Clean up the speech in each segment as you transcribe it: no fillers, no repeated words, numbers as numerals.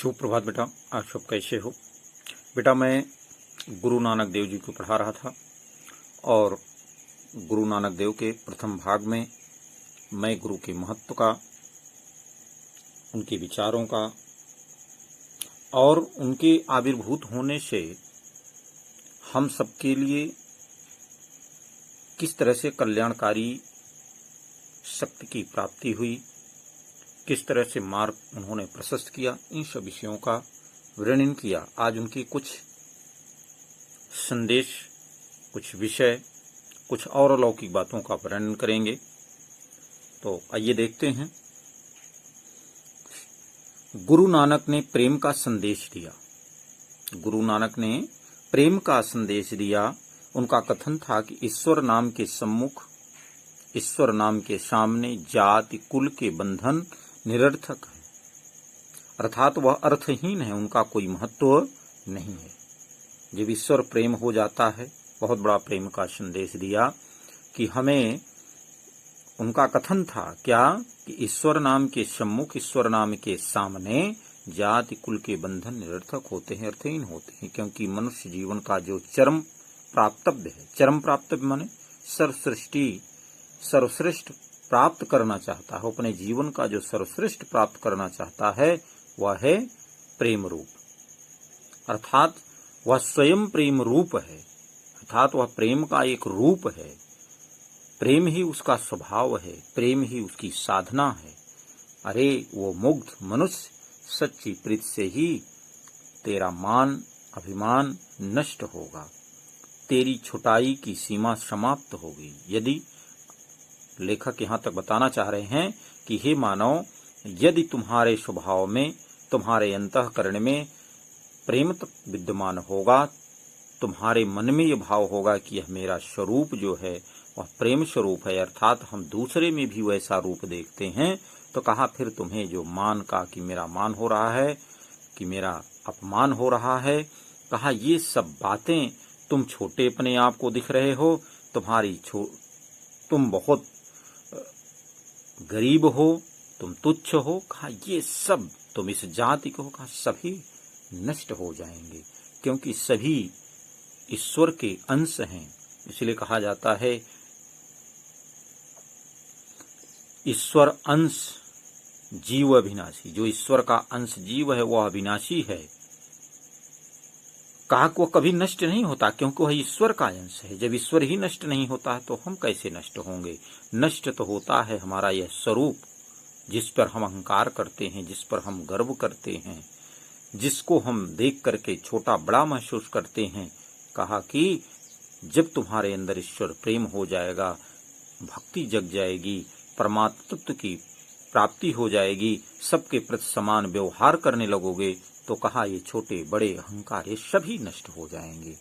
शुभ प्रभात बेटा। आप सब कैसे हो बेटा? मैं गुरु नानक देव जी को पढ़ा रहा था और गुरु नानक देव के प्रथम भाग में मैं गुरु के महत्व का, उनके विचारों का और उनके आविर्भूत होने से हम सबके लिए किस तरह से कल्याणकारी शक्ति की प्राप्ति हुई, किस तरह से मार्ग उन्होंने प्रशस्त किया, इन सब विषयों का वर्णन किया। आज उनके कुछ संदेश, कुछ विषय, कुछ और अलौकिक बातों का वर्णन करेंगे। तो आइए देखते हैं। गुरु नानक ने प्रेम का संदेश दिया। गुरु नानक ने प्रेम का संदेश दिया। उनका कथन था कि ईश्वर नाम के सम्मुख, ईश्वर नाम के सामने जाति कुल के बंधन निरर्थक है, अर्थात वह अर्थहीन है, उनका कोई महत्व नहीं है। जब ईश्वर प्रेम हो जाता है, बहुत बड़ा प्रेम का संदेश दिया कि हमें, उनका कथन था क्या कि ईश्वर नाम के सम्मुख, ईश्वर नाम के सामने जाति कुल के बंधन निरर्थक होते हैं, अर्थहीन होते हैं, क्योंकि मनुष्य जीवन का जो चरम प्राप्तव्य है, चरम प्राप्तव्य माने सर्वश्रेष्ठ प्राप्त करना चाहता है, अपने जीवन का जो सर्वश्रेष्ठ प्राप्त करना चाहता है वह है प्रेम रूप, अर्थात वह स्वयं प्रेम रूप है, अर्थात वह प्रेम का एक रूप है। प्रेम ही उसका स्वभाव है, प्रेम ही उसकी साधना है। अरे वो मुग्ध मनुष्य, सच्ची प्रीति से ही तेरा मान अभिमान नष्ट होगा, तेरी छुटाई की सीमा समाप्त होगी। यदि लेखक यहाँ तक बताना चाह रहे हैं कि हे मानव, यदि तुम्हारे स्वभाव में, तुम्हारे अंतःकरण में प्रेम विद्यमान होगा, तुम्हारे मन में यह भाव होगा कि यह मेरा स्वरूप जो है वह प्रेम स्वरूप है, अर्थात हम दूसरे में भी वैसा रूप देखते हैं, तो कहा फिर तुम्हें जो मान का कि मेरा मान हो रहा है, कि मेरा अपमान हो रहा है, कहा ये सब बातें, तुम छोटे अपने आप को दिख रहे हो, तुम बहुत गरीब हो, तुम तुच्छ हो, कहा ये सब, तुम इस जाति को, कहा सभी नष्ट हो जाएंगे, क्योंकि सभी ईश्वर के अंश हैं। इसलिए कहा जाता है ईश्वर अंश जीव अविनाशी, जो ईश्वर का अंश जीव है वह अविनाशी है। कहा कि वह कभी नष्ट नहीं होता, क्योंकि वह ईश्वर का अंश है। जब ईश्वर ही नष्ट नहीं होता है तो हम कैसे नष्ट होंगे? नष्ट तो होता है हमारा यह स्वरूप, जिस पर हम अहंकार करते हैं, जिस पर हम गर्व करते हैं, जिसको हम देख करके छोटा बड़ा महसूस करते हैं। कहा कि जब तुम्हारे अंदर ईश्वर प्रेम हो जाएगा, भक्ति जग जाएगी, परमात्म तत्व की प्राप्ति हो जाएगी, सबके प्रति समान व्यवहार करने लगोगे, तो कहा ये छोटे बड़े अहंकार ये सभी नष्ट हो जाएंगे।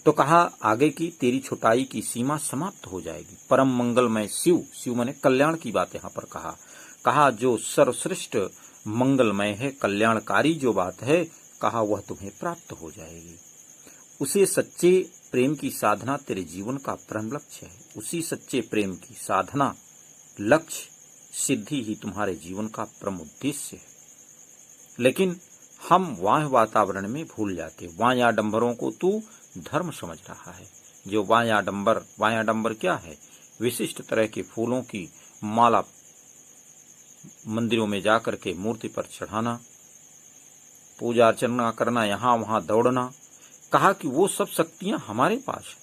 तो कहा आगे की तेरी छुटाई की सीमा समाप्त हो जाएगी। परम मंगलमय शिव, शिव माने कल्याण की बात यहाँ पर कहा जो सर्वश्रेष्ठ मंगलमय है, कल्याणकारी जो बात है, कहा वह तुम्हें प्राप्त हो जाएगी। उसी सच्चे प्रेम की साधना तेरे जीवन का परम लक्ष्य है। उसी सच्चे प्रेम की साधना, लक्ष्य, सिद्धि ही तुम्हारे जीवन का परम उद्देश्य है। लेकिन हम वाह्य वातावरण में भूल जाते, वायाडंबरों को तू धर्म समझ रहा है। जो वायाडंबर क्या है? विशिष्ट तरह के फूलों की माला मंदिरों में जाकर के मूर्ति पर चढ़ाना, पूजा अर्चना करना, यहाँ वहां दौड़ना। कहा कि वो सब शक्तियां हमारे पास है,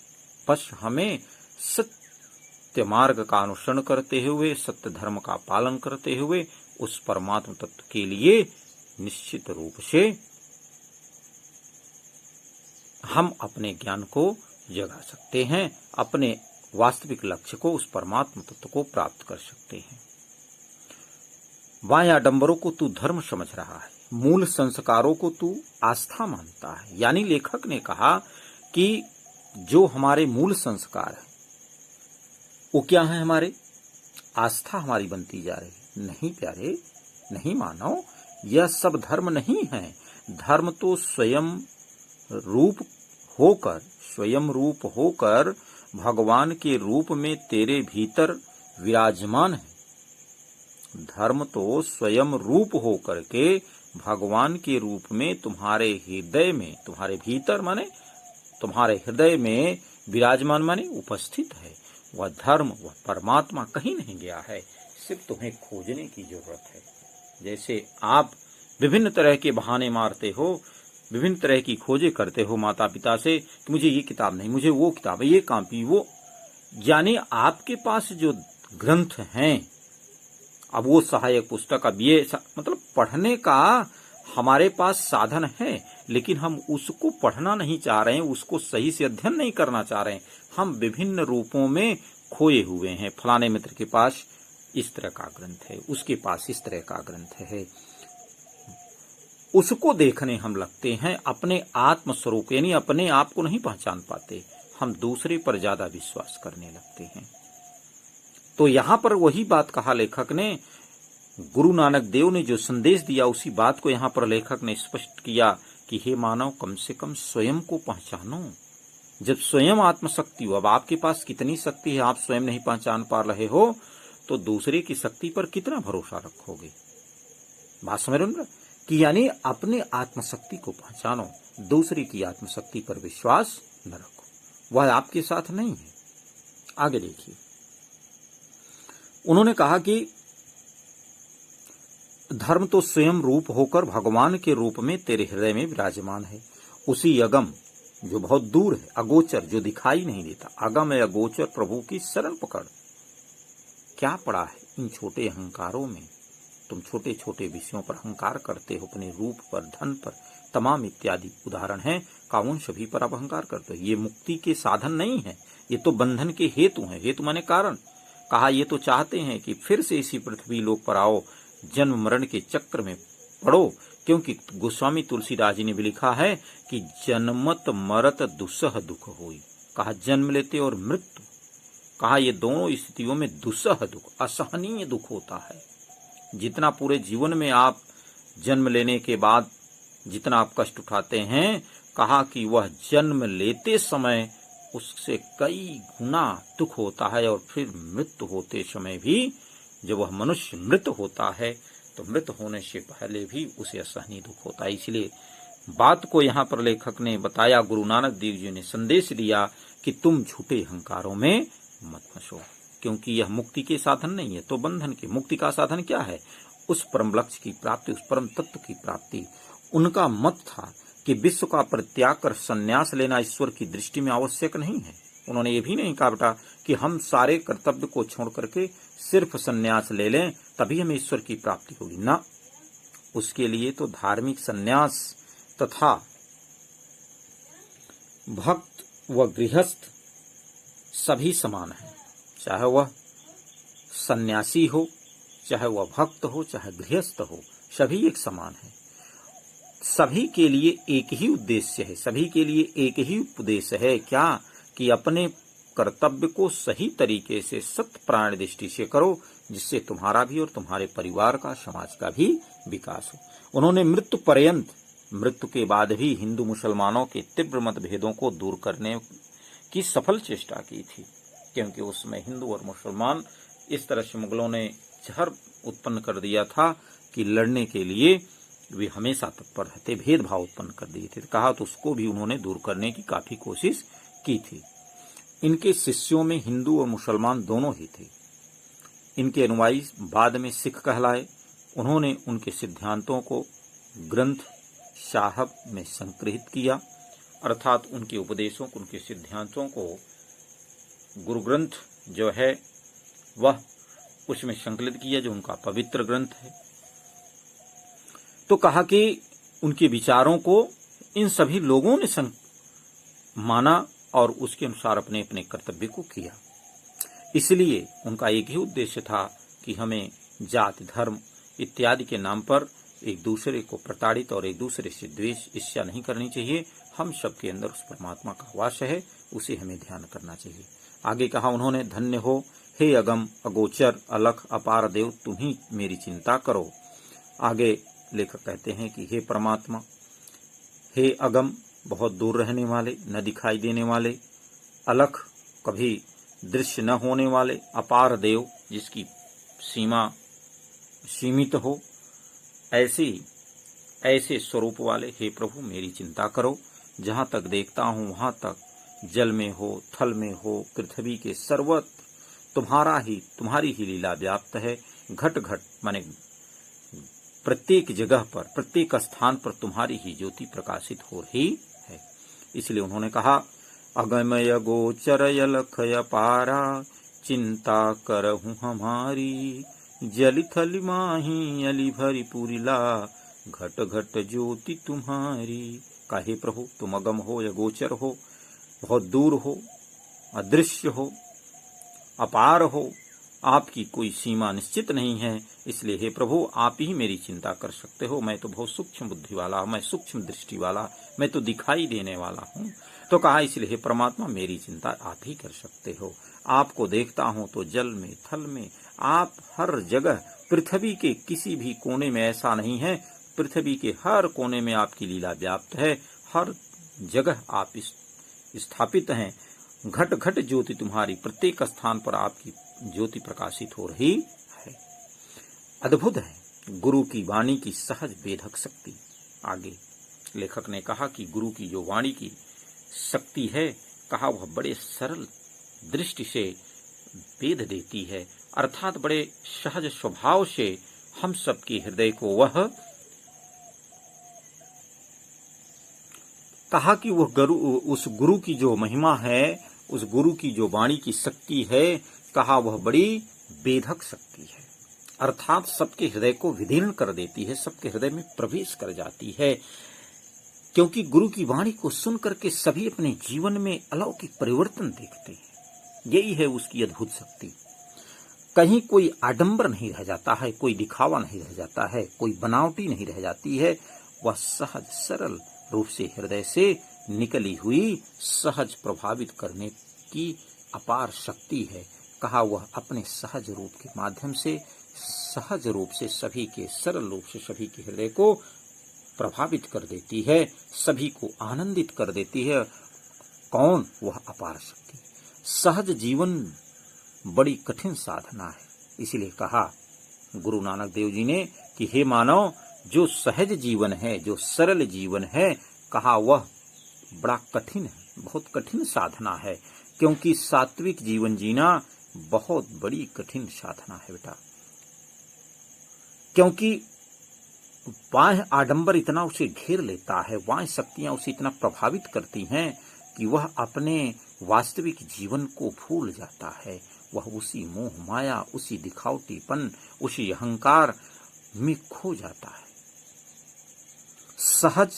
बस हमें सत्य मार्ग का अनुसरण करते हुए, सत्य धर्म का पालन करते हुए उस परमात्म तत्व के लिए निश्चित रूप से हम अपने ज्ञान को जगा सकते हैं, अपने वास्तविक लक्ष्य को, उस परमात्म तत्व को प्राप्त कर सकते हैं। वायाडंबरों को तू धर्म समझ रहा है, मूल संस्कारों को तू आस्था मानता है। यानी लेखक ने कहा कि जो हमारे मूल संस्कार है वो क्या है? हमारे आस्था हमारी बनती जा रही। नहीं प्यारे, नहीं मानो, यह सब धर्म नहीं है। धर्म तो स्वयं रूप होकर भगवान के रूप में तेरे भीतर विराजमान है। धर्म तो स्वयं रूप होकर के भगवान के रूप में तुम्हारे हृदय में, तुम्हारे भीतर माने तुम्हारे हृदय में विराजमान माने उपस्थित है। वह धर्म, वह परमात्मा कहीं नहीं गया है, सिर्फ तुम्हें खोजने की जरूरत है। जैसे आप विभिन्न तरह के बहाने मारते हो, विभिन्न तरह की खोजें करते हो माता पिता से कि मुझे ये किताब नहीं, मुझे वो किताब है, ये कॉपी वो, यानी आपके पास जो ग्रंथ हैं, अब वो सहायक पुस्तक, अब ये मतलब पढ़ने का हमारे पास साधन है, लेकिन हम उसको पढ़ना नहीं चाह रहे हैं, उसको सही से अध्ययन नहीं करना चाह रहे हैं। हम विभिन्न रूपों में खोए हुए हैं। फलाने मित्र के पास इस तरह का ग्रंथ है, उसके पास इस तरह का ग्रंथ है, उसको देखने हम लगते हैं। अपने आत्म स्वरूप यानी अपने आप को नहीं पहचान पाते, हम दूसरे पर ज्यादा विश्वास करने लगते हैं। तो यहां पर वही बात कहा लेखक ने, गुरु नानक देव ने जो संदेश दिया उसी बात को यहां पर लेखक ने स्पष्ट किया कि हे मानव, कम से कम स्वयं को पहचानो। जब स्वयं आत्मशक्ति हो, अब आपके पास कितनी शक्ति है आप स्वयं नहीं पहचान पा रहे हो, तो दूसरे की शक्ति पर कितना भरोसा रखोगे। बात समझ रहे हो कि यानी अपने आत्मशक्ति को पहचानो, दूसरे की आत्मशक्ति पर विश्वास न रखो, वह आपके साथ नहीं है। आगे देखिए, उन्होंने कहा कि धर्म तो स्वयं रूप होकर भगवान के रूप में तेरे हृदय में विराजमान है। उसी अगम जो बहुत दूर है, अगोचर जो दिखाई नहीं देता, अगम है अगोचर प्रभु की शरण पकड़। क्या पड़ा है इन छोटे अहंकारों में? तुम छोटे छोटे विषयों पर अहंकार करते हो, अपने रूप पर, धन पर, तमाम इत्यादि उदाहरण हैं। काउन सभी पर आप अहंकार करते हो। ये मुक्ति के साधन नहीं है, ये तो बंधन के हेतु हैं। हेतु माने कारण। कहा ये तो चाहते हैं कि फिर से इसी पृथ्वी लोक पर आओ, जन्म मरण के चक्र में पड़ो, क्योंकि गोस्वामी तुलसीदास जी ने भी लिखा है कि जन्मत मरत दुस्सह दुख होई। कहा जन्म लेते और मृत्यु, कहा ये दोनों स्थितियों में दुस्सह दुख, असहनीय दुख होता है। जितना पूरे जीवन में आप जन्म लेने के बाद जितना आप कष्ट उठाते हैं, कहा कि वह जन्म लेते समय उससे कई गुना दुख होता है, और फिर मृत्यु होते समय भी जब वह मनुष्य मृत होता है तो मृत होने से पहले भी उसे असहनीय दुख होता है। इसलिए बात को यहाँ पर लेखक ने बताया, गुरु नानक देव जी ने संदेश दिया कि तुम झूठे अहंकारों में मत फंसो, क्योंकि यह मुक्ति के साधन नहीं है, तो बंधन के। मुक्ति का साधन क्या है? उस परम लक्ष्य की प्राप्ति, उस परम तत्व की प्राप्ति। उनका मत था कि विश्व का परित्याग कर संन्यास लेना ईश्वर की दृष्टि में आवश्यक नहीं है। उन्होंने ये भी नहीं कहा बेटा कि हम सारे कर्तव्य को छोड़ करके सिर्फ संन्यास ले लें तभी हमें ईश्वर की प्राप्ति होगी ना। उसके लिए तो धार्मिक संन्यास तथा भक्त व गृहस्थ सभी समान है। चाहे वह सन्यासी हो, चाहे वह भक्त हो, चाहे गृहस्थ हो, सभी एक समान है। सभी के लिए एक ही उद्देश्य है, सभी के लिए एक ही उपदेश है। क्या? कि अपने कर्तव्य को सही तरीके से सत्य प्राण दृष्टि से करो, जिससे तुम्हारा भी और तुम्हारे परिवार का, समाज का भी विकास हो। उन्होंने मृत्यु पर्यंत, मृत्यु के बाद भी हिंदू मुसलमानों के तीव्र मतभेदों को दूर करने की सफल चेष्टा की थी, क्योंकि उस समय हिंदू और मुसलमान इस तरह से मुगलों ने जहर उत्पन्न कर दिया था कि लड़ने के लिए वे हमेशा तत्पर रहते, भेदभाव उत्पन्न कर दिए थे। कहा तो उसको भी उन्होंने दूर करने की काफी कोशिश की थी। इनके शिष्यों में हिंदू और मुसलमान दोनों ही थे। इनके अनुयायी बाद में सिख कहलाए। उन्होंने उनके सिद्धांतों को ग्रंथ साहब में संग्रहित किया, अर्थात उनके उपदेशों को, उनके सिद्धांतों को गुरु ग्रंथ जो है वह उसमें संकलित किया, जो उनका पवित्र ग्रंथ है। तो कहा कि उनके विचारों को इन सभी लोगों ने माना और उसके अनुसार अपने अपने कर्तव्य को किया। इसलिए उनका एक ही उद्देश्य था कि हमें जाति, धर्म इत्यादि के नाम पर एक दूसरे को प्रताड़ित और एक दूसरे से द्वेष, ईर्ष्या नहीं करनी चाहिए। हम सबके अंदर उस परमात्मा का वास है, उसे हमें ध्यान करना चाहिए। आगे कहा उन्होंने, धन्य हो हे अगम अगोचर अलख अपार देव, तुम ही मेरी चिंता करो। आगे लेखक कहते हैं कि हे परमात्मा, हे अगम बहुत दूर रहने वाले, न दिखाई देने वाले, अलख कभी दृश्य न होने वाले, अपार देव जिसकी सीमा सीमित हो, ऐसी ऐसे स्वरूप वाले हे प्रभु मेरी चिंता करो। जहाँ तक देखता हूँ वहाँ तक जल में हो, थल में हो, पृथ्वी के सर्वत्र तुम्हारी ही लीला व्याप्त है। घट घट माने प्रत्येक जगह पर, प्रत्येक स्थान पर तुम्हारी ही ज्योति प्रकाशित हो रही है। इसलिए उन्होंने कहा अगमय गोचर यलखय पारा, चिंता करहूँ हमारी। जल थल माही अली भरी पुरिला, घट घट ज्योति तुम्हारी। काहे प्रभु तुम अगम हो या गोचर हो, बहुत दूर हो, अदृश्य हो, अपार हो, आपकी कोई सीमा निश्चित नहीं है। इसलिए हे प्रभु आप ही मेरी चिंता कर सकते हो। मैं तो बहुत सूक्ष्म बुद्धि वाला, मैं सूक्ष्म दृष्टि वाला, मैं तो दिखाई देने वाला हूँ। तो कहा इसलिए हे परमात्मा मेरी चिंता आप ही कर सकते हो। आपको देखता हूँ तो जल में, थल में, आप हर जगह, पृथ्वी के किसी भी कोने में ऐसा नहीं है, पृथ्वी के हर कोने में आपकी लीला व्याप्त है। हर जगह आप स्थापित हैं। घट घट ज्योति तुम्हारी, प्रत्येक स्थान पर आपकी ज्योति प्रकाशित हो रही है। अद्भुत है गुरु की वाणी की सहज वेधक शक्ति। आगे लेखक ने कहा कि गुरु की जो वाणी की शक्ति है, कहा वह बड़े सरल दृष्टि से वेध देती है, अर्थात बड़े सहज स्वभाव से हम सबके हृदय को वह, कहा कि वह उस गुरु की जो महिमा है, उस गुरु की जो वाणी की शक्ति है, कहा वह बड़ी वेधक शक्ति है, अर्थात सबके हृदय को विदीर्ण कर देती है, सबके हृदय में प्रवेश कर जाती है। क्योंकि गुरु की वाणी को सुन करके सभी अपने जीवन में अलौकिक परिवर्तन देखते हैं। यही है उसकी अद्भुत शक्ति। कहीं कोई आडंबर नहीं रह जाता है, कोई दिखावा नहीं रह जाता है, कोई बनावटी नहीं रह जाती है। वह सहज सरल रूप से हृदय से निकली हुई सहज प्रभावित करने की अपार शक्ति है। कहा वह अपने सहज रूप के माध्यम से, सहज रूप से सभी के, सरल रूप से सभी के हृदय को प्रभावित कर देती है, सभी को आनंदित कर देती है। कौन? वह अपार शक्ति। सहज जीवन बड़ी कठिन साधना है। इसीलिए कहा गुरु नानक देव जी ने कि हे मानव, जो सहज जीवन है, जो सरल जीवन है, कहा वह बड़ा कठिन है, बहुत कठिन साधना है। क्योंकि सात्विक जीवन जीना बहुत बड़ी कठिन साधना है बेटा। क्योंकि बाह्य आडंबर इतना उसे घेर लेता है, बाह्य शक्तियां उसे इतना प्रभावित करती हैं कि वह अपने वास्तविक जीवन को भूल जाता है। वह उसी मोह माया, उसी दिखावटीपन, उसी अहंकार में खो जाता है। सहज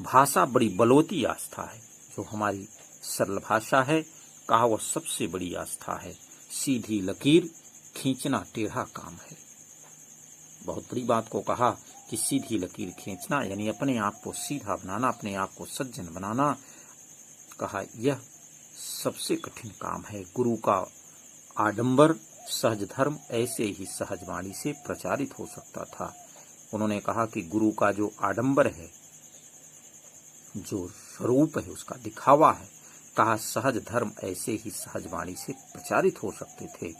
भाषा बड़ी बलवती आस्था है। जो हमारी सरल भाषा है, कहा वह सबसे बड़ी आस्था है। सीधी लकीर खींचना टेढ़ा काम है। बहुत बड़ी बात को कहा कि सीधी लकीर खींचना यानी अपने आप को सीधा बनाना, अपने आप को सज्जन बनाना, कहा यह सबसे कठिन काम है। गुरु का आडंबर सहज धर्म ऐसे ही सहज वाणी से प्रचारित हो सकता था। उन्होंने कहा कि गुरु का जो आडंबर है, जो स्वरूप है, उसका दिखावा है, कहा सहज धर्म ऐसे ही सहज वाणी से प्रचारित हो सकते थे।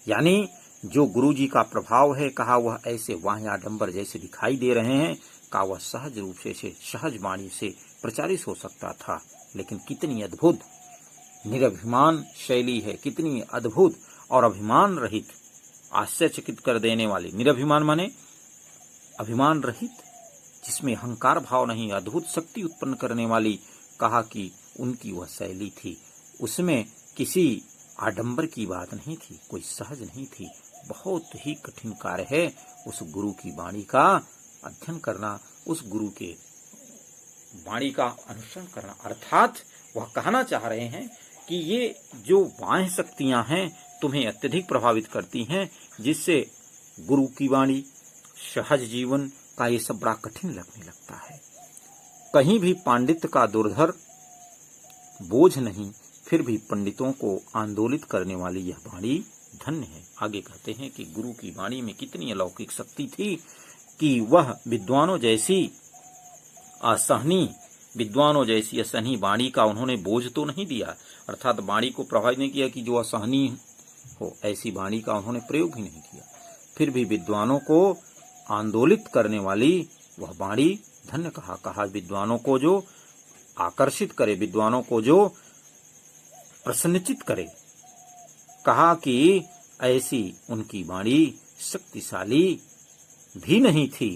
यानी जो गुरु जी का प्रभाव है, कहा वह ऐसे वाह्य आडंबर जैसे दिखाई दे रहे हैं, कहा वह सहज रूप से सहज वाणी से प्रचारित हो सकता था। लेकिन कितनी अद्भुत निरभिमान शैली है, कितनी अद्भुत और अभिमान रहित, आश्चर्यचकित कर देने वाली। निरभिमान माने अभिमान रहित, जिसमें अहंकार भाव नहीं, अद्भुत शक्ति उत्पन्न करने वाली। कहा कि उनकी वह शैली थी, उसमें किसी आडंबर की बात नहीं थी, कोई सहज नहीं थी। बहुत ही कठिन कार्य है उस गुरु की वाणी का अध्ययन करना, उस गुरु के वाणी का अनुसरण करना। अर्थात वह कहना चाह रहे हैं कि ये जो बाह्य शक्तियां हैं तुम्हें अत्यधिक प्रभावित करती हैं, जिससे गुरु की वाणी, सहज जीवन का ये सब बड़ा कठिन लगने लगता है। कहीं भी पांडित्य का दुर्धर बोझ नहीं, फिर भी पंडितों को आंदोलित करने वाली यह वाणी धन्य है। आगे कहते हैं कि गुरु की वाणी में कितनी अलौकिक शक्ति थी कि वह विद्वानों जैसी असहनी वाणी का उन्होंने बोझ तो नहीं दिया, अर्थात वाणी को प्रभावित नहीं किया कि जो असहनी हो, ऐसी वाणी का उन्होंने प्रयोग ही नहीं किया। फिर भी विद्वानों को आंदोलित करने वाली वह वाणी धन्य कहा विद्वानों को जो आकर्षित करे, विद्वानों को जो प्रसन्नचित करे। कहा कि ऐसी उनकी वाणी शक्तिशाली भी नहीं थी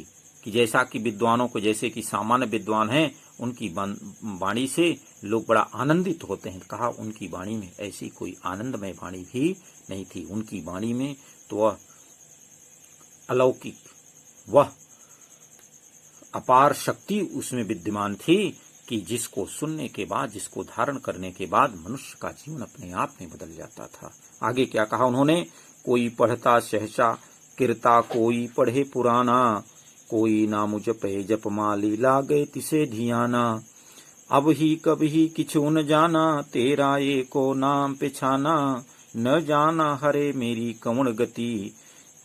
कि जैसा कि विद्वानों को, जैसे कि सामान्य विद्वान हैं उनकी वाणी से लोग बड़ा आनंदित होते हैं। कहा उनकी वाणी में ऐसी कोई आनंदमय वाणी भी नहीं थी। उनकी वाणी में तो वह अलौकिक, वह अपार शक्ति उसमें विद्यमान थी कि जिसको सुनने के बाद, जिसको धारण करने के बाद मनुष्य का जीवन अपने आप में बदल जाता था। आगे क्या कहा उन्होंने, कोई पढ़ता सहसा किरता, कोई पढ़े पुराना, कोई नाम जपे जपमाली लागे तिसे धियाना। अब ही कभी किछु न जाना, तेरा एको नाम पिछाना, न जाना हरे मेरी कौन गति,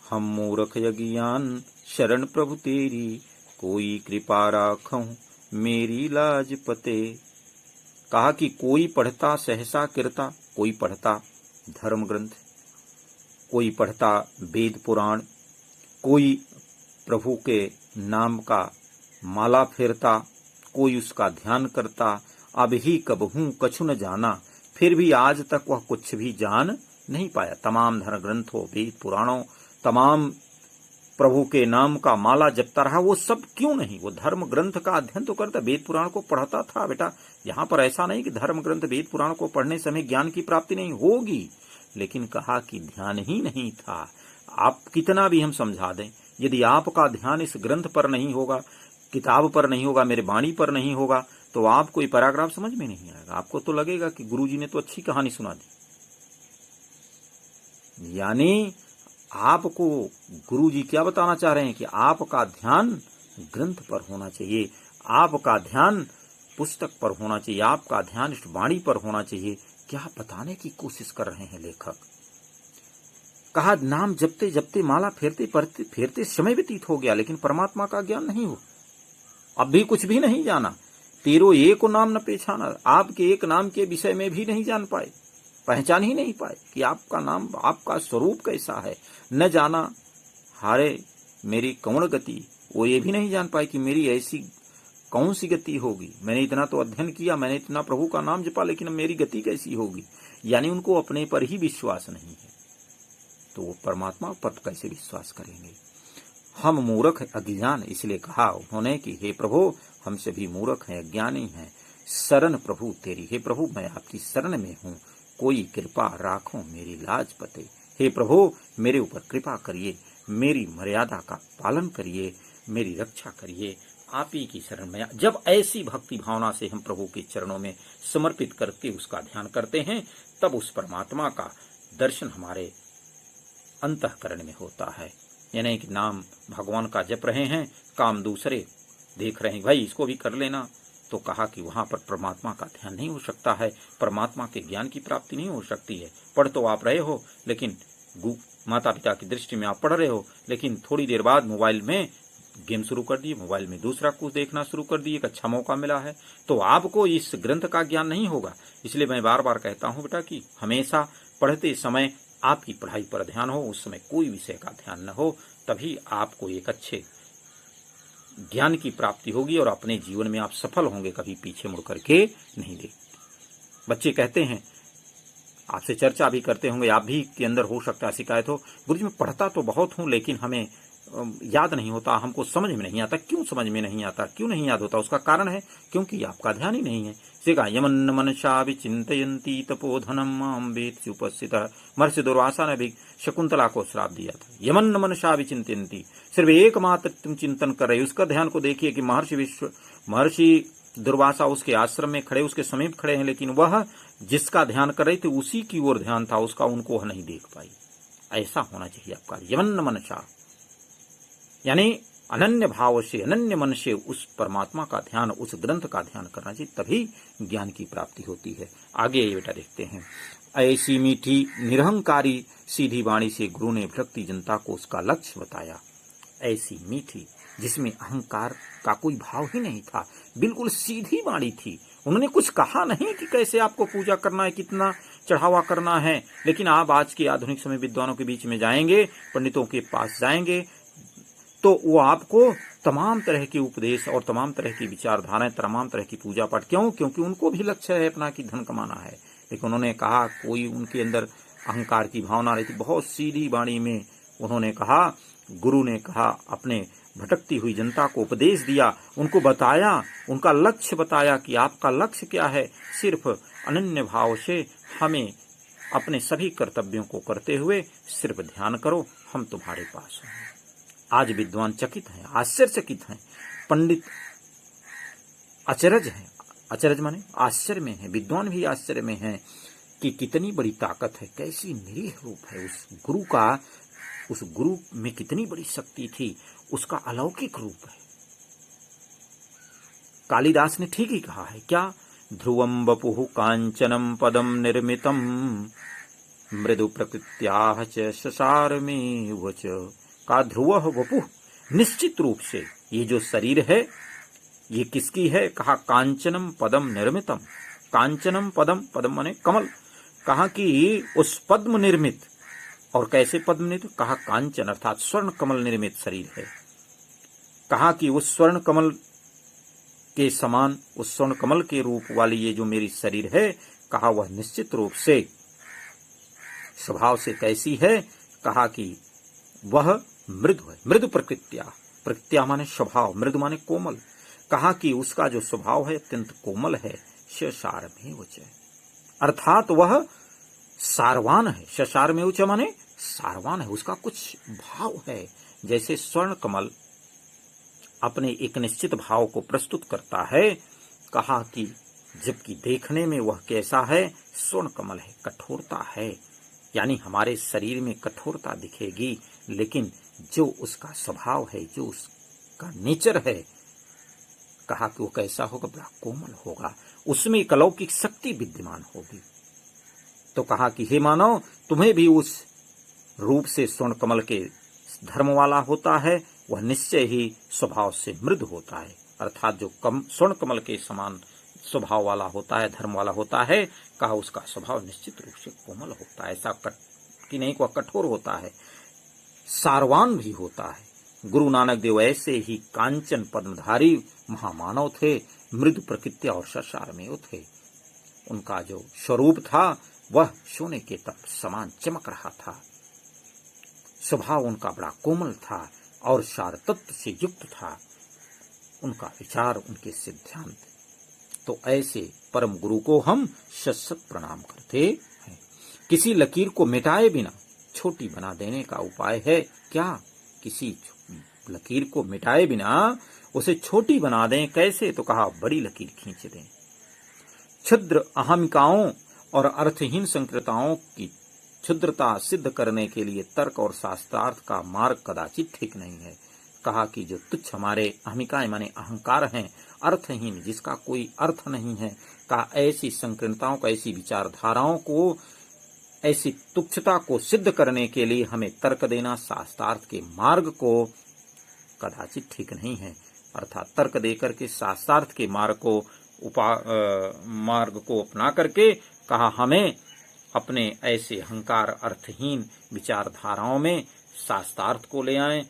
हम मूर्ख अज्ञान शरण प्रभु तेरी, कोई कृपा राखूं मेरी लाज पते। कहा कि कोई पढ़ता सहसा किरता, कोई पढ़ता धर्म ग्रंथ, कोई पढ़ता वेद पुराण, कोई प्रभु के नाम का माला फेरता, कोई उसका ध्यान करता। अब ही कबहू कछु न जाना, फिर भी आज तक वह कुछ भी जान नहीं पाया। तमाम धर्म ग्रंथों, वेद पुराणों, तमाम प्रभु के नाम का माला जपता रहा, वो सब क्यों नहीं? वो धर्म ग्रंथ का अध्ययन तो करता, वेद पुराण को पढ़ता था। बेटा यहाँ पर ऐसा नहीं कि धर्म ग्रंथ वेद पुराण को पढ़ने से हमें ज्ञान की प्राप्ति नहीं होगी, लेकिन कहा कि ध्यान ही नहीं था। आप कितना भी हम समझा दें, यदि आपका ध्यान इस ग्रंथ पर नहीं होगा, किताब पर नहीं होगा, मेरे वाणी पर नहीं होगा, तो आपको ये पैराग्राफ समझ में नहीं आएगा। आपको तो लगेगा कि गुरुजी ने तो अच्छी कहानी सुना दी। यानी आपको गुरुजी क्या बताना चाह रहे हैं कि आपका ध्यान ग्रंथ पर होना चाहिए, आपका ध्यान पुस्तक पर होना चाहिए, आपका ध्यान इस वाणी पर होना चाहिए। क्या बताने की कोशिश कर रहे हैं लेखक? कहा नाम जपते जपते, माला फेरते फेरते समय व्यतीत हो गया, लेकिन परमात्मा का ज्ञान नहीं हो। अब भी कुछ भी नहीं जाना। तेरो एक नाम न पहचाना, आपके एक नाम के विषय में भी नहीं जान पाए, पहचान ही नहीं पाए कि आपका नाम, आपका स्वरूप कैसा है। न जाना हारे मेरी कौन गति, वो ये भी नहीं जान पाए कि मेरी ऐसी कौन सी गति होगी। मैंने इतना तो अध्ययन किया, मैंने इतना प्रभु का नाम जपा, लेकिन मेरी गति कैसी होगी। यानी उनको अपने पर ही विश्वास नहीं है, तो वो परमात्मा पर कैसे विश्वास करेंगे। हम मूर्ख अज्ञान, इसलिए कहा उन्होंने कि हे प्रभु हम सभी मूर्ख हैं, अज्ञानी हैं। शरण प्रभु तेरी, हे प्रभु मैं आपकी शरण में हूँ, कोई कृपा राखो मेरी लाज पते। हे प्रभु मेरे ऊपर कृपा करिए, मेरी मर्यादा का पालन करिए, मेरी रक्षा करिए, आप ही की शरण में। जब ऐसी भक्ति भावना से हम प्रभु के चरणों में समर्पित करके उसका ध्यान करते हैं, तब उस परमात्मा का दर्शन हमारे अंतःकरण में होता है। यानी कि नाम भगवान का जप रहे हैं, काम दूसरे देख रहे हैं, भाई इसको भी कर लेना, तो कहा कि वहां पर परमात्मा का ध्यान नहीं हो सकता है, परमात्मा के ज्ञान की प्राप्ति नहीं हो सकती है। पढ़ तो आप रहे हो, लेकिन माता पिता की दृष्टि में आप पढ़ रहे हो, लेकिन थोड़ी देर बाद मोबाइल में गेम शुरू कर दिए, मोबाइल में दूसरा कुछ देखना शुरू कर दिए, एक अच्छा मौका मिला है, तो आपको इस ग्रंथ का ज्ञान नहीं होगा। इसलिए मैं बार बार कहता हूं बेटा कि हमेशा पढ़ते समय आपकी पढ़ाई पर ध्यान हो, उस समय कोई विषय का ध्यान न हो, तभी आपको एक अच्छे ज्ञान की प्राप्ति होगी और अपने जीवन में आप सफल होंगे, कभी पीछे मुड़ करके नहीं देखते। बच्चे कहते हैं, आपसे चर्चा भी करते होंगे, आप भी के अंदर हो सकता है शिकायत हो, गुरुजी मैं पढ़ता तो बहुत हूं लेकिन हमें याद नहीं होता, हमको समझ में नहीं आता। क्यों समझ में नहीं आता, क्यों नहीं याद होता? उसका कारण है क्योंकि आपका ध्यान ही नहीं है। सिका यमन मनसा विचिंतयन्ति तपोधनम माम वेत्सि उपस्थितः। महर्षि दुर्वासा ने भी शकुंतला को श्राप दिया था, यमन मनसा विचिंतयन्ति, सिर्फ एकमात्र तुम चिंतन कर रहे। उसका ध्यान को देखिए कि महर्षि दुर्वासा उसके आश्रम में खड़े, उसके समीप खड़े हैं, लेकिन वह जिसका ध्यान कर रहे थे उसी की ओर ध्यान था, उसका उनको वह नहीं देख पाई। ऐसा होना चाहिए आपका यमन मनसा, यानी अनन्य भाव से, अनन्य मन से उस परमात्मा का ध्यान, उस ग्रंथ का ध्यान करना चाहिए, तभी ज्ञान की प्राप्ति होती है। आगे ये बेटा देखते हैं, ऐसी मीठी निरहंकारी सीधी वाणी से गुरु ने भक्ति जनता को उसका लक्ष्य बताया। ऐसी मीठी जिसमें अहंकार का कोई भाव ही नहीं था, बिल्कुल सीधी वाणी थी। उन्होंने कुछ कहा नहीं कि कैसे आपको पूजा करना है, कितना चढ़ावा करना है, लेकिन आप आज के आधुनिक समय विद्वानों के बीच में जाएंगे, पंडितों के पास जाएंगे, तो वो आपको तमाम तरह के उपदेश और तमाम तरह की विचारधाराएं, तमाम तरह की पूजा पाठ, क्यों? क्योंकि उनको भी लक्ष्य है अपना कि धन कमाना है। लेकिन उन्होंने कहा, कोई उनके अंदर अहंकार की भावना रही थी, बहुत सीधी वाणी में उन्होंने कहा, गुरु ने कहा, अपने भटकती हुई जनता को उपदेश दिया, उनको बताया, उनका लक्ष्य बताया कि आपका लक्ष्य क्या है। सिर्फ अनन्य भाव से हमें अपने सभी कर्तव्यों को करते हुए सिर्फ ध्यान करो, हम तुम्हारे पास हैं। आज विद्वान चकित हैं, आश्चर्यचकित हैं, पंडित अचरज हैं। अचरज माने आश्चर्य में है, विद्वान भी आश्चर्य में है कि कितनी बड़ी ताकत है, कैसी निरीह रूप है उस गुरु का, उस गुरु में कितनी बड़ी शक्ति थी, उसका अलौकिक रूप है। कालिदास ने ठीक ही कहा है, क्या? ध्रुवम वपुः कांचनम पदम निर्मितम मृदु प्रकृत्याः च शशारमेव च। का ध्रुवः वपुः, निश्चित रूप से ये जो शरीर है ये किसकी है? कहा कांचनम पदम निर्मितम। कांचनम पदम, पदम माने कमल। कहा कि उस पद्म निर्मित, और कैसे पद्म निर्मित? कहा कांचन अर्थात स्वर्ण कमल निर्मित शरीर है। कहा कि उस स्वर्ण कमल के समान, उस स्वर्ण कमल के रूप वाली ये जो मेरी शरीर है, कहा वह निश्चित रूप से स्वभाव से कैसी है? कहा कि वह मृदु है, मृदु प्रकृत्या। प्रकृत्या माने स्वभाव, मृदु माने कोमल। कहा कि उसका जो स्वभाव है अत्यंत कोमल है। शशारमेव च, अर्थात वह सारवान है। शशारमेव च माने सारवान है, उसका कुछ भाव है। जैसे स्वर्ण कमल अपने एक निश्चित भाव को प्रस्तुत करता है, कहा कि जबकि देखने में वह कैसा है? स्वर्ण कमल है, कठोरता है, यानी हमारे शरीर में कठोरता दिखेगी, लेकिन जो उसका स्वभाव है, जो उसका नेचर है, कहा कि वो कैसा होगा? बड़ा कोमल होगा, उसमें एक अलौकिक शक्ति विद्यमान होगी। तो कहा कि हे मानव, तुम्हें भी उस रूप से स्वर्ण कमल के धर्म वाला होता है, वह निश्चय ही स्वभाव से मृदु होता है, अर्थात जो स्वर्ण कमल के समान स्वभाव वाला होता है, धर्म वाला होता है, कहा उसका स्वभाव निश्चित रूप से कोमल होता है। ऐसा कि नहीं वह कठोर होता है, सारवान भी होता है। गुरु नानक देव ऐसे ही कांचन पद्मधारी महामानव थे, मृदु प्रकृति और शशारमेव थे। उनका जो स्वरूप था वह सोने के तप समान चमक रहा था। स्वभाव उनका बड़ा कोमल था और सार तत्व से युक्त था। उनका विचार, उनके सिद्धांत। तो ऐसे परम गुरु को हम शत प्रणाम करते हैं। किसी लकीर को मिटाए बिना छोटी बना देने का उपाय है क्या? किसी लकीर को मिटाए बिना उसे छोटी बना दें, कैसे? तो कहा बड़ी लकीर खींच दें। क्षुद्र अहमिकाओं और अर्थहीन संकृताओं की क्षुद्रता सिद्ध करने के लिए तर्क और शास्त्रार्थ का मार्ग कदाचित ठीक नहीं है। कहा कि जो तुच्छ हमारे अहमिकाएं माने अहंकार हैं, अर्थहीन जिसका कोई अर्थ नहीं है, कहा ऐसी संकीर्णताओं को, ऐसी विचारधाराओं को, ऐसी तुच्छता को सिद्ध करने के लिए हमें तर्क देना शास्त्रार्थ के मार्ग को कदाचित ठीक नहीं है। अर्थात तर्क देकर के शास्त्रार्थ के मार्ग को अपना करके कहा हमें अपने ऐसे अहंकार अर्थहीन विचारधाराओं में शास्त्रार्थ को ले आएं,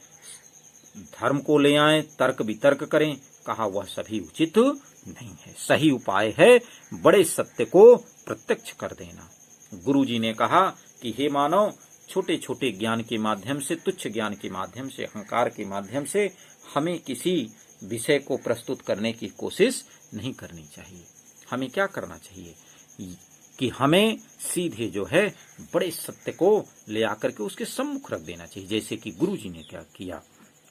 धर्म को ले आएं, तर्क वितर्क करें। कहा वह सभी उचित नहीं है। सही उपाय है बड़े सत्य को प्रत्यक्ष कर देना। गुरुजी ने कहा कि हे मानव, छोटे छोटे ज्ञान के माध्यम से, तुच्छ ज्ञान के माध्यम से, अहंकार के माध्यम से हमें किसी विषय को प्रस्तुत करने की कोशिश नहीं करनी चाहिए। हमें क्या करना चाहिए कि हमें सीधे जो है बड़े सत्य को ले आकर के उसके सम्मुख रख देना चाहिए। जैसे कि गुरुजी ने क्या किया,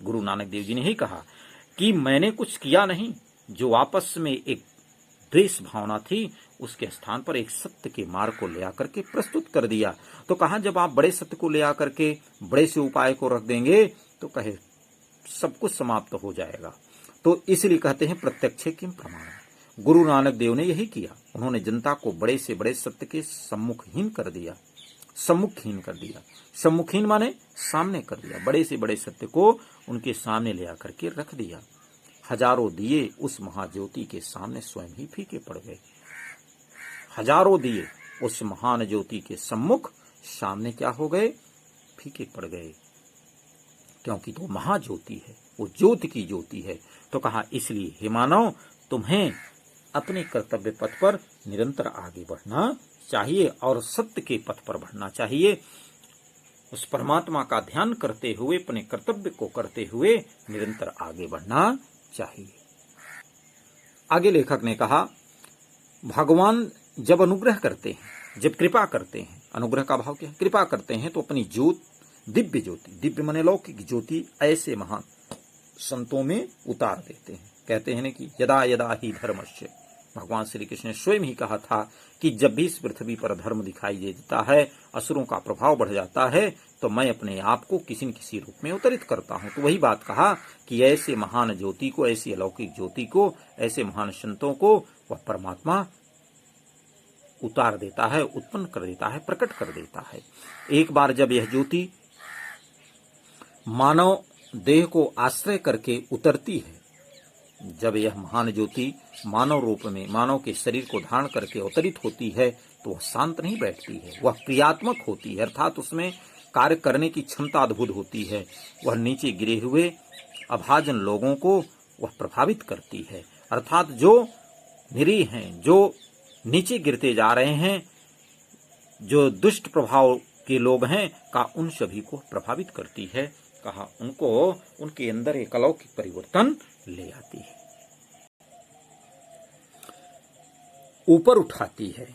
गुरु नानक देव जी ने ही कहा कि मैंने कुछ किया नहीं, जो आपस में एक द्वेष भावना थी उसके स्थान पर एक सत्य के मार्ग को ले आकर के प्रस्तुत कर दिया। तो कहा जब आप बड़े सत्य को ले आकर के बड़े से उपाय को रख देंगे तो कहे सब कुछ समाप्त हो जाएगा। तो इसलिए कहते हैं प्रत्यक्ष किम प्रमाण। गुरु नानक देव ने यही किया, उन्होंने जनता को बड़े से बड़े सत्य के सम्मुखहीन कर दिया, सम्मुखहीन कर दिया। सम्मुखहीन माने सामने कर दिया, बड़े से बड़े सत्य को उनके सामने ले आकर के रख दिया। हजारों दिए उस महाज्योति के सामने स्वयं ही फीके पड़ गए। हजारों दिए उस महान ज्योति के सम्मुख सामने क्या हो गए? फीके पड़ गए। क्योंकि तो महाज्योति है, वो ज्योति की ज्योति है। तो कहा इसलिए हे मानव, तुम्हें अपने कर्तव्य पथ पर निरंतर आगे बढ़ना चाहिए और सत्य के पथ पर बढ़ना चाहिए। उस परमात्मा का ध्यान करते हुए, अपने कर्तव्य को करते हुए निरंतर आगे बढ़ना चाहिए। आगे लेखक ने कहा, भगवान जब अनुग्रह करते हैं, जब कृपा करते हैं, अनुग्रह का भाव क्या है? कृपा करते हैं तो अपनी दिव्य ज्योति, दिव्य माने लौकिक ज्योति ऐसे महान संतों में उतार देते हैं। कहते हैं ना कि यदा यदा ही धर्मस्य, भगवान श्री कृष्ण ने स्वयं ही कहा था कि जब भी इस पृथ्वी पर धर्म दिखाई देता है, असुरों का प्रभाव बढ़ जाता है, तो मैं अपने आप को किसी न किसी रूप में अवतरित करता हूं। तो वही बात कहा कि ऐसे महान ज्योति को, ऐसी अलौकिक ज्योति को, ऐसे महान संतों को वह परमात्मा उतार देता है, उत्पन्न कर देता है, प्रकट कर देता है। एक बार जब यह ज्योति मानव देह को आश्रय करके उतरती है, जब यह महान ज्योति मानव रूप में मानव के शरीर को धारण करके अवतरित होती है, तो वह शांत नहीं बैठती है, वह क्रियात्मक होती है, अर्थात उसमें कार्य करने की क्षमता अद्भुत होती है। वह नीचे गिरे हुए अभाजन लोगों को वह प्रभावित करती है, अर्थात जो निरीह हैं, जो नीचे गिरते जा रहे हैं, जो दुष्ट प्रभाव के लोग हैं का उन सभी को प्रभावित करती है। कहा उनको, उनके अंदर एक अलौकिक परिवर्तन ले आती है, ऊपर उठाती है,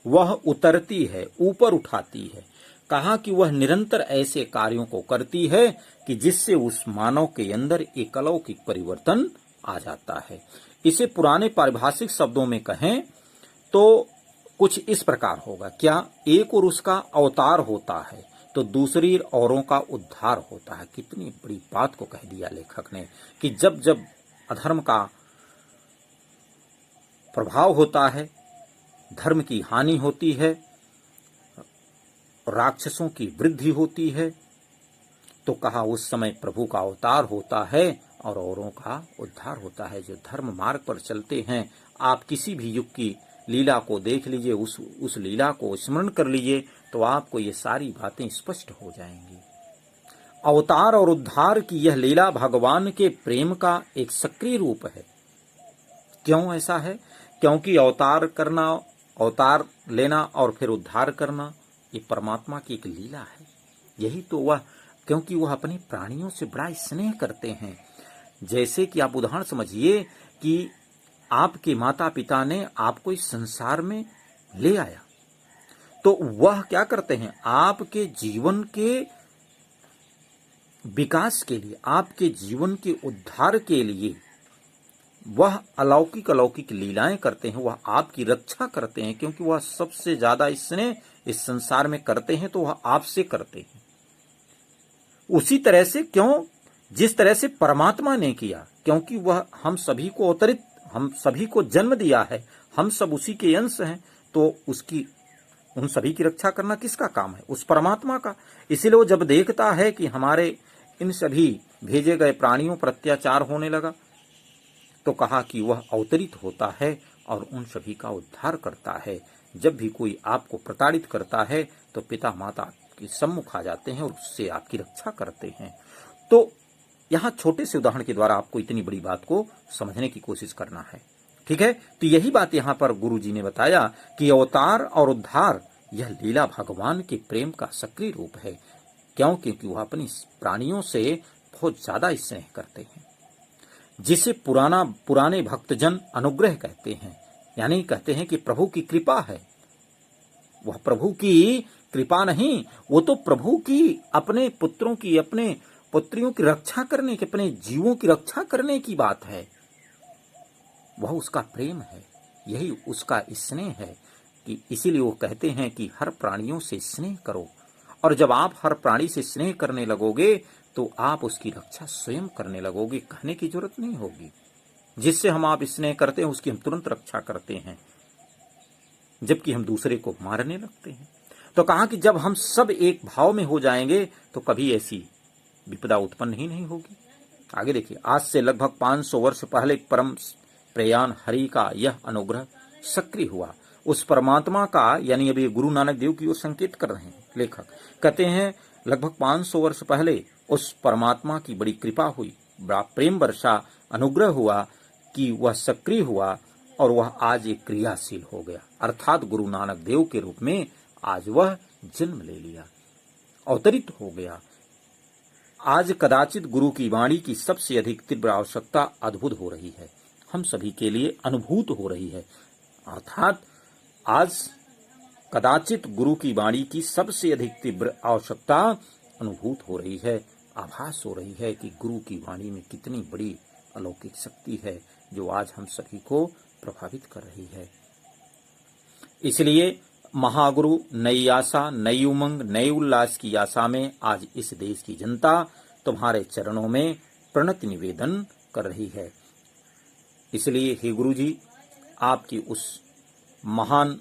वह उतरती है, ऊपर उठाती है। कहा कि वह निरंतर ऐसे कार्यों को करती है कि जिससे उस मानव के अंदर एक अलौकिक परिवर्तन आ जाता है। इसे पुराने पारिभाषिक शब्दों में कहें तो कुछ इस प्रकार होगा। क्या? एक और उसका अवतार होता है तो दूसरी औरों का उद्धार होता है। कितनी बड़ी बात को कह दिया लेखक ने कि जब जब अधर्म का प्रभाव होता है, धर्म की हानि होती है, राक्षसों की वृद्धि होती है, तो कहा उस समय प्रभु का अवतार होता है और औरों का उद्धार होता है। जो धर्म मार्ग पर चलते हैं, आप किसी भी युग की लीला को देख लीजिए, उस लीला को स्मरण कर लीजिए, तो आपको ये सारी बातें स्पष्ट हो जाएंगी। अवतार और उद्धार की यह लीला भगवान के प्रेम का एक सक्रिय रूप है। क्यों ऐसा है? क्योंकि अवतार करना, अवतार लेना और फिर उद्धार करना, ये परमात्मा की एक लीला है। यही तो वह, क्योंकि वह अपने प्राणियों से बड़ा स्नेह करते हैं। जैसे कि आप उदाहरण समझिए कि आपके माता पिता ने आपको इस संसार में ले आया, तो वह क्या करते हैं? आपके जीवन के विकास के लिए, आपके जीवन के उद्धार के लिए वह अलौकिक लीलाएं करते हैं, वह आपकी रक्षा करते हैं, क्योंकि वह सबसे ज्यादा स्नेह इस संसार में करते हैं तो वह आपसे करते हैं। उसी तरह से, क्यों? जिस तरह से परमात्मा ने किया, क्योंकि वह हम सभी को अवतरित, हम सभी को जन्म दिया है, हम सब उसी के अंश हैं, तो उसकी, उन सभी की रक्षा करना किसका काम है? उस परमात्मा का। इसीलिए वो जब देखता है कि हमारे इन सभी भेजे गए प्राणियों पर अत्याचार होने लगा, तो कहा कि वह अवतरित होता है और उन सभी का उद्धार करता है। जब भी कोई आपको प्रताड़ित करता है तो पिता माता के सम्मुख आ जाते हैं और उससे आपकी रक्षा करते हैं। तो यहाँ छोटे से उदाहरण के द्वारा आपको इतनी बड़ी बात को समझने की कोशिश करना है, ठीक है? तो यही बात यहाँ पर गुरु जी ने बताया कि अवतार और उद्धार यह लीला भगवान के प्रेम का सक्रिय रूप है। क्यों? क्योंकि वह अपनी प्राणियों से बहुत ज्यादा स्नेह करते हैं, जिसे पुराने भक्तजन अनुग्रह कहते हैं। यानी कहते हैं कि प्रभु की कृपा है। वह प्रभु की कृपा नहीं, वो तो प्रभु की अपने पुत्रों की, अपने पुत्रियों की रक्षा करने की, अपने जीवों की रक्षा करने की बात है। वह उसका प्रेम है, यही उसका स्नेह है। कि इसीलिए वो कहते हैं कि हर प्राणियों से स्नेह करो, और जब आप हर प्राणी से स्नेह करने लगोगे तो आप उसकी रक्षा स्वयं करने लगोगे, कहने की जरूरत नहीं होगी। जिससे हम आप स्नेह करते हैं उसकी हम तुरंत रक्षा करते हैं, जबकि हम दूसरे को मारने लगते हैं। तो कहा कि जब हम सब एक भाव में हो जाएंगे तो कभी ऐसी विपदा उत्पन्न ही नहीं होगी। आगे देखिए, आज से लगभग 500 वर्ष पहले परम प्रयाण हरि का यह अनुग्रह सक्रिय हुआ। उस परमात्मा का, यानी अभी गुरु नानक देव की ओर संकेत कर रहे हैं लेखक। कहते हैं लगभग 500 वर्ष पहले उस परमात्मा की बड़ी कृपा हुई, बड़ा प्रेम वर्षा अनुग्रह हुआ कि वह सक्रिय हुआ और वह आज एक क्रियाशील हो गया, अर्थात गुरु नानक देव के रूप में आज वह जन्म ले लिया, अवतरित हो गया। आज कदाचित गुरु की वाणी की सबसे अधिक तीव्र आवश्यकता अद्भुत हो रही है, हम सभी के लिए अनुभूत हो रही है। अर्थात आज कदाचित गुरु की वाणी की सबसे अधिक तीव्र आवश्यकता अनुभूत हो रही है, आभास हो रही है कि गुरु की वाणी में कितनी बड़ी अलौकिक शक्ति है जो आज हम सभी को प्रभावित कर रही है। इसलिए महागुरु नई आशा, नई उमंग, नए उल्लास की आशा में आज इस देश की जनता तुम्हारे चरणों में प्रणति निवेदन कर रही है। इसलिए हे गुरु जी, आपकी उस महान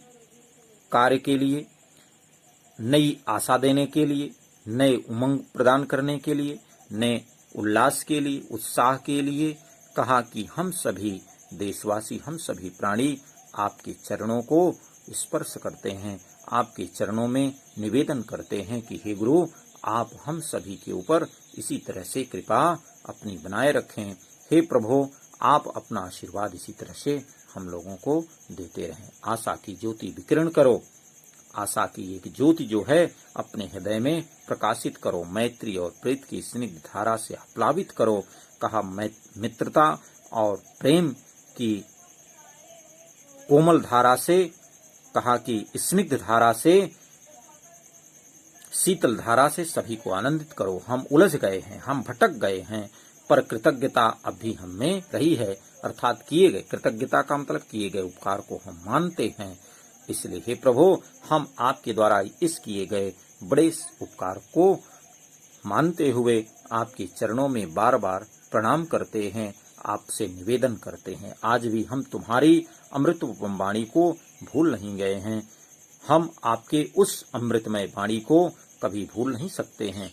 कार्य के लिए, नई आशा देने के लिए, नए उमंग प्रदान करने के लिए, नए उल्लास के लिए, उत्साह के लिए कहा कि हम सभी देशवासी, हम सभी प्राणी आपके चरणों को स्पर्श करते हैं, आपके चरणों में निवेदन करते हैं कि हे गुरु, आप हम सभी के ऊपर इसी तरह से कृपा अपनी बनाए रखें। हे प्रभु, आप अपना आशीर्वाद इसी तरह से हम लोगों को देते रहें। आशा की ज्योति विकिरण करो, आशा की एक ज्योति जो है अपने हृदय में प्रकाशित करो, मैत्री और प्रीत की स्निग्ध धारा से आप्लावित करो। कहा मित्रता और प्रेम की कोमल धारा से, कहा कि स्निग्ध धारा से, शीतल धारा से सभी को आनंदित करो। हम उलझ गए हैं, हम भटक गए हैं, पर कृतज्ञता अब भी हम में रही है, अर्थात किए गए, कृतज्ञता का मतलब किए गए उपकार को हम मानते हैं। इसलिए हे प्रभु, हम आपके द्वारा इस किए गए बड़े उपकार को मानते हुए आपके चरणों में बार बार प्रणाम करते हैं, आपसे निवेदन करते हैं। आज भी हम तुम्हारी अमृत वाणी को भूल नहीं गए हैं, हम आपके उस अमृतमय वाणी को कभी भूल नहीं सकते हैं।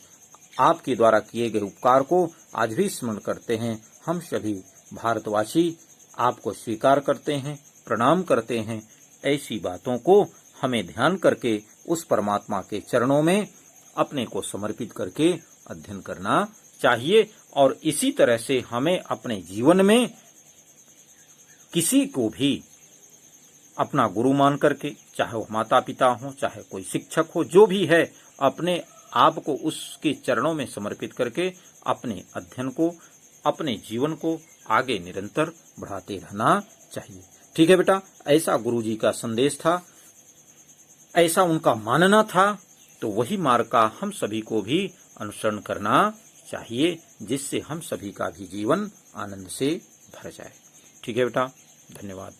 आपके द्वारा किए गए उपकार को आज भी स्मरण करते हैं। हम सभी भारतवासी आपको स्वीकार करते हैं, प्रणाम करते हैं। ऐसी बातों को हमें ध्यान करके उस परमात्मा के चरणों में अपने को समर्पित करके अध्ययन करना चाहिए। और इसी तरह से हमें अपने जीवन में किसी को भी अपना गुरु मान करके, चाहे वो माता पिता हो, चाहे कोई शिक्षक हो, जो भी है, अपने आप को उसके चरणों में समर्पित करके अपने अध्ययन को, अपने जीवन को आगे निरंतर बढ़ाते रहना चाहिए। ठीक है बेटा, ऐसा गुरुजी का संदेश था, ऐसा उनका मानना था, तो वही मार्ग का हम सभी को भी अनुसरण करना चाहिए, जिससे हम सभी का भी जीवन आनंद से भर जाए। ठीक है बेटा, धन्यवाद।